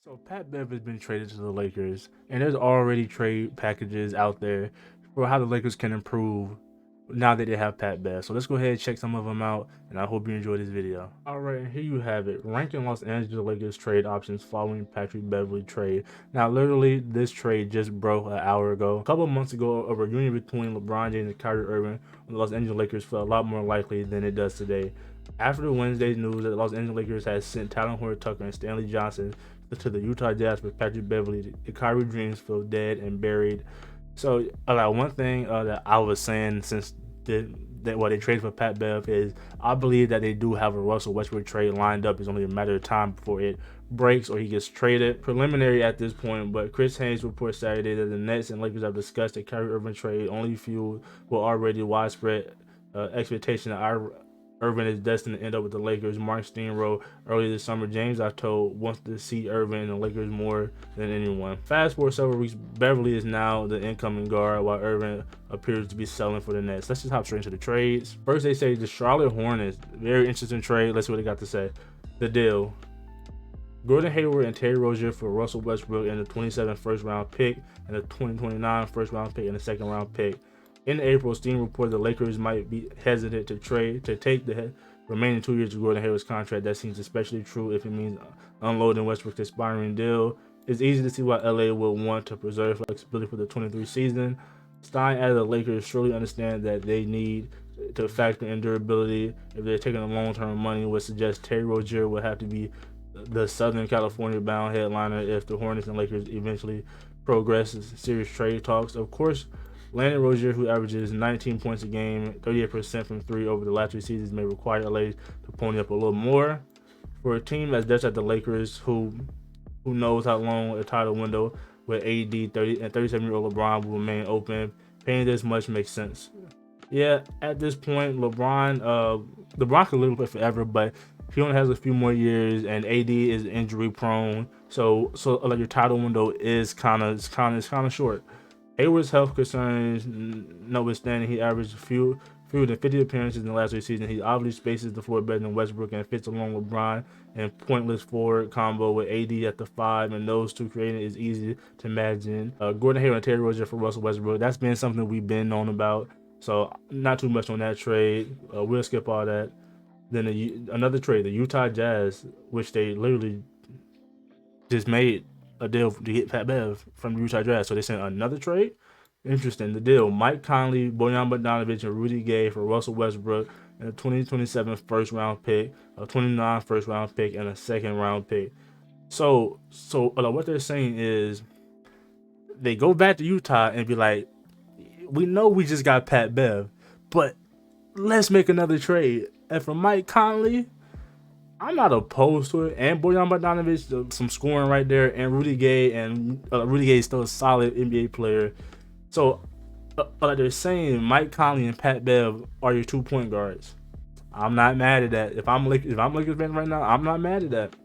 So Pat Bev has been traded to the Lakers, and there's already trade packages out there for how the Lakers can improve now that they have Pat Bev. So let's go ahead and check some of them out, and I hope you enjoy this video. All right, and here you have it, ranking Los Angeles Lakers trade options following Patrick Beverley trade. Now, literally, this trade just broke an hour ago. A couple of months ago, a reunion between LeBron James and Kyrie Irving on the Los Angeles Lakers felt a lot more likely than it does today. After Wednesday's news that the Los Angeles Lakers had sent Talon Horton-Tucker and Stanley Johnson to the Utah Jazz with Patrick Beverley, the Kyrie dreams feel dead and buried. So, one thing that I was saying since what they traded for Pat Bev is I believe that they do have a Russell Westbrook trade lined up. It's only a matter of time before it breaks or he gets traded. Preliminary at this point, but Chris Haynes reports Saturday that the Nets and Lakers have discussed the Kyrie Irving trade only fueled what already widespread expectation that Irving is destined to end up with the Lakers. Mark Stein wrote earlier this summer, James, I told, wants to see Irving and the Lakers more than anyone. Fast forward several weeks, Beverley is now the incoming guard while Irving appears to be selling for the Nets. Let's just hop straight into the trades. First, they say the Charlotte Hornets, very interesting trade. Let's see what they got to say. The deal. Gordon Hayward and Terry Rozier for Russell Westbrook and the 27th first round pick and the 2029 first round pick and the second round pick. In April, Steam reported the Lakers might be hesitant to take the remaining 2 years of Gordon Hayward's contract. That seems especially true if it means unloading Westbrook's expiring deal. It's easy to see why LA will want to preserve flexibility for the 23 season. Stein added the Lakers surely understand that they need to factor in durability if they're taking the long-term money, which suggests Terry Rozier would have to be the Southern California-bound headliner if the Hornets and Lakers eventually progress serious trade talks. Of course, Landon Rozier, who averages 19 points a game, 38% from three over the last 3 seasons, may require LA to pony up a little more. For a team that's just at the Lakers, who knows how long a title window with AD 30 and 37-year-old LeBron will remain open, paying this much makes sense. Yeah, at this point, LeBron could live with forever, but he only has a few more years, and AD is injury prone, so like your title window is kind of short. Hayward's health concerns notwithstanding, he averaged fewer than 50 appearances in the last 3 seasons. He obviously spaces the floor better than Westbrook and fits along with LeBron and pointless forward combo with AD at the 5, and those two creating is easy to imagine. Gordon Hayward and Terry Rozier for Russell Westbrook, that's been something we've been known about, so not too much on that trade. We'll skip all that. Then another trade, the Utah Jazz, which they literally just made a deal to get Pat Bev from the Utah Jazz. So they sent another trade. Interesting. The deal: Mike Conley, Bojan Bogdanovic, and Rudy Gay for Russell Westbrook and a 2027 first round pick, a 29 first round pick, and a second round pick. So what they're saying is they go back to Utah and be like, we know we just got Pat Bev, but let's make another trade. And for Mike Conley, I'm not opposed to it, and Bojan Bogdanovic, some scoring right there, and Rudy Gay, and Rudy Gay is still a solid NBA player. So, like they're saying, Mike Conley and Pat Bev are your 2 point guards. I'm not mad at that. If I'm Lakers fan right now, I'm not mad at that.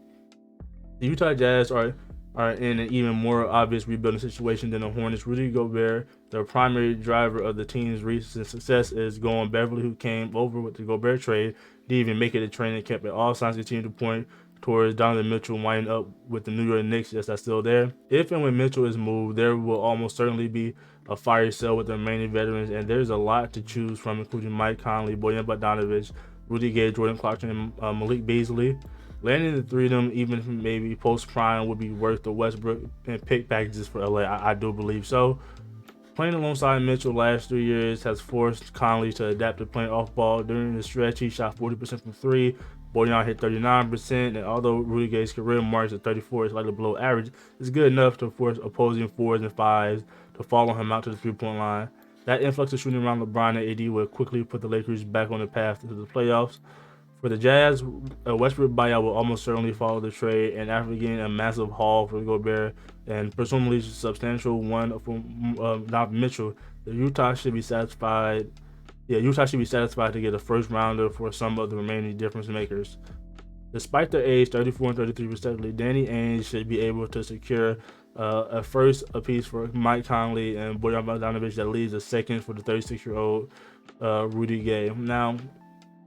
The Utah Jazz are in an even more obvious rebuilding situation than the Hornets. Rudy Gobert, the primary driver of the team's recent success, is going Beverley, who came over with the Gobert trade, didn't even make it a training camp. All signs continue to point towards Donovan Mitchell winding up with the New York Knicks. Yes, that's still there. If and when Mitchell is moved, there will almost certainly be a fire sale with the remaining veterans, and there's a lot to choose from, including Mike Conley, Bojan Bogdanovic, Rudy Gay, Jordan Clarkson, and Malik Beasley. Landing the three of them, even maybe post-prime, would be worth the Westbrook and pick packages for LA. I do believe so. Playing alongside Mitchell last 3 years has forced Conley to adapt to playing off ball. During the stretch, he shot 40% from three. Bojan hit 39%, and although Rudy Gay's career marks at 34 is slightly below average, it's good enough to force opposing 4s and 5s to follow him out to the 3-point line. That influx of shooting around LeBron and AD will quickly put the Lakers back on the path to the playoffs. For the Jazz, a Westbrook buyout will almost certainly follow the trade, and after getting a massive haul for Gobert and presumably substantial one from Donovan Mitchell, Utah should be satisfied. Yeah, Utah should be satisfied to get a first rounder for some of the remaining difference makers. Despite their age, 34 and 33 respectively, Danny Ainge should be able to secure a first apiece for Mike Conley and Bojan Bogdanovic that leaves a second for the 36-year-old Rudy Gay. Now,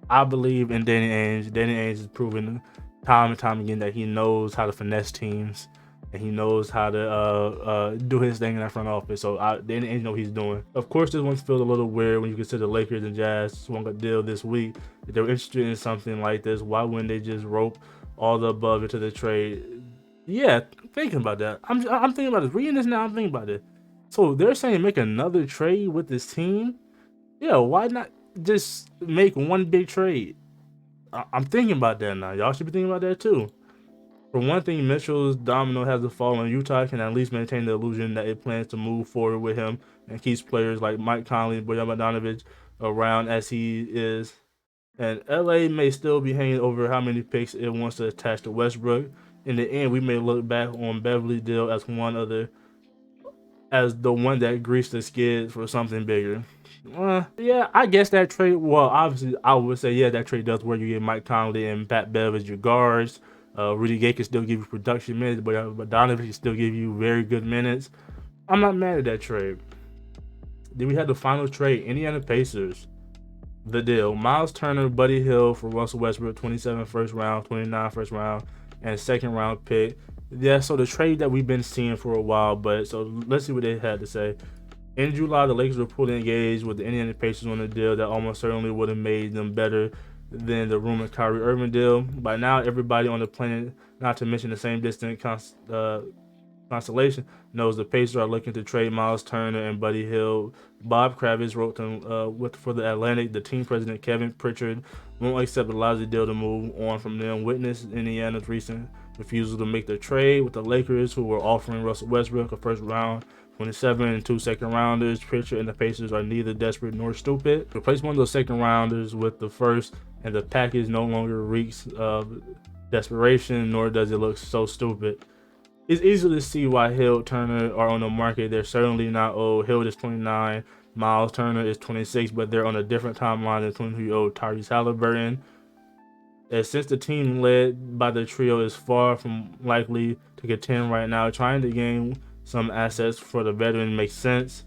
I believe in Danny Ainge. Danny Ainge has proven time and time again that he knows how to finesse teams. and he knows how to do his thing in that front office. So they know what he's doing. Of course, this one feels a little weird when you consider the Lakers and Jazz swung a deal this week. If they're interested in something like this, why wouldn't they just rope all the above into the trade? Yeah, thinking about that. I'm thinking about this. Reading this now, I'm thinking about it. So they're saying make another trade with this team. Yeah, why not just make one big trade? I'm thinking about that now. Y'all should be thinking about that too. For one thing, Mitchell's domino has to fall, and Utah can at least maintain the illusion that it plans to move forward with him and keeps players like Mike Conley and Bojan Bogdanovic around as he is. And LA may still be hanging over how many picks it wants to attach to Westbrook. In the end, we may look back on Beverley deal as the one that greased the skids for something bigger. Yeah, I guess that trade. Well, obviously, I would say yeah, that trade does work. You get Mike Conley and Pat Bev as your guards. Rudy Gay can still give you production minutes, but Donovan can still give you very good minutes. I'm not mad at that trade. Then we had the final trade: Indiana Pacers. The deal: Miles Turner, Buddy Hield for Russell Westbrook, 27 first round, 29 first round, and second round pick. Yeah, so the trade that we've been seeing for a while, but so let's see what they had to say. In July, the Lakers were fully engaged with the Indiana Pacers on a deal that almost certainly would have made them better than the rumored Kyrie Irving deal. By now, everybody on the planet, not to mention the same distant constellation, knows the Pacers are looking to trade Miles Turner and Buddy Hield. Bob Kravitz wrote for the Atlantic, the team president Kevin Pritchard won't accept a lousy deal to move on from them. Witness Indiana's recent refusal to make the trade with the Lakers, who were offering Russell Westbrook a first round 27 and 2 second rounders. Pritchard and the Pacers are neither desperate nor stupid. Replace one of those second rounders with the first, and the package no longer reeks of desperation, nor does it look so stupid. It's easy to see why Hill Turner are on the market. They're certainly not old. Hill is 29, Miles Turner is 26, but they're on a different timeline than 23-year-old Tyrese Halliburton. And since the team led by the trio is far from likely to contend right now, trying to gain some assets for the veteran makes sense.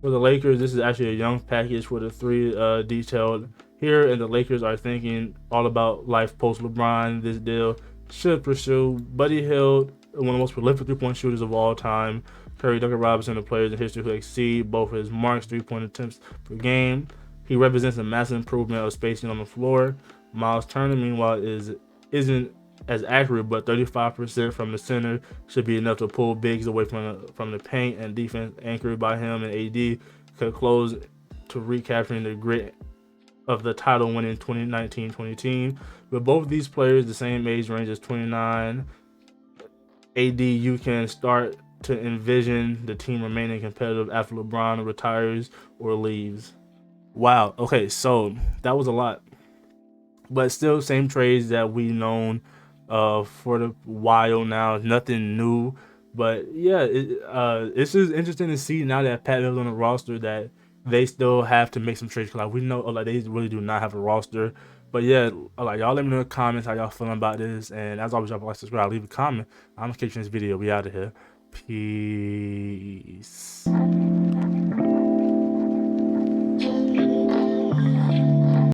For the Lakers, this is actually a young package for the three detailed here, and the Lakers are thinking all about life post LeBron. This deal should pursue Buddy Hield, one of the most prolific three-point shooters of all time. Curry, Duncan Robinson, the players in history who exceed both his marks, three-point attempts per game. He represents a massive improvement of spacing on the floor. Miles Turner, meanwhile, isn't as accurate, but 35% from the center should be enough to pull bigs away from the paint, and defense anchored by him and AD could close to recapturing the grit of the title-winning 2019-20 team. With both of these players the same age range as 29, AD, you can start to envision the team remaining competitive after LeBron retires or leaves. Wow. Okay, so that was a lot, but still same trades that we've known for the while now. Nothing new, but yeah, it's just interesting to see now that Pat Bev's on the roster that they still have to make some trades. Cause like we know, like they really do not have a roster. But yeah, like y'all let me know in the comments how y'all feeling about this. And as always, y'all like, subscribe, leave a comment. I'm gonna catch you in this video. We out of here. Peace.